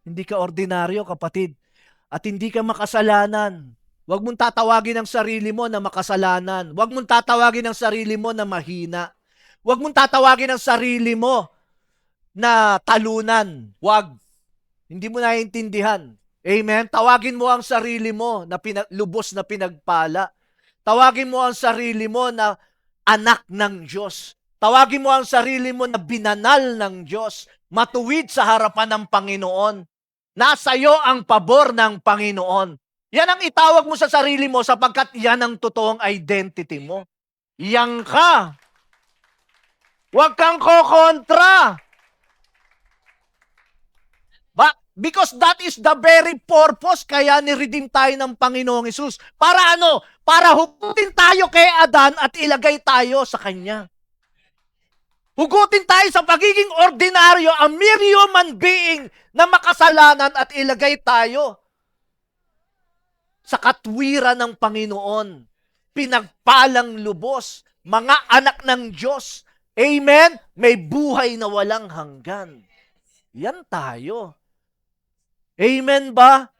Hindi ka ordinaryo, kapatid. At hindi ka makasalanan. Huwag mong tatawagin ang sarili mo na makasalanan. Huwag mong tatawagin ang sarili mo na mahina. Huwag mong tatawagin ang sarili mo na talunan. Huwag. Hindi mo naiintindihan. Amen? Tawagin mo ang sarili mo na lubos na pinagpala. Tawagin mo ang sarili mo na anak ng Diyos. Tawagin mo ang sarili mo na binanal ng Diyos. Matuwid sa harapan ng Panginoon. Nasa iyo ang pabor ng Panginoon. Yan ang itawag mo sa sarili mo sapagkat yan ang totoong identity mo. Yan ka. Huwag kang kokontra. Because that is the very purpose kaya ni-redeem tayo ng Panginoong Hesus. Para ano? Para hugutin tayo kay Adan at ilagay tayo sa Kanya. Hugutin tayo sa pagiging ordinaryo, a mere human being na makasalanan at ilagay tayo sa katwiran ng Panginoon. Pinagpalang lubos, mga anak ng Diyos. Amen? May buhay na walang hanggan. Yan tayo. Amen ba?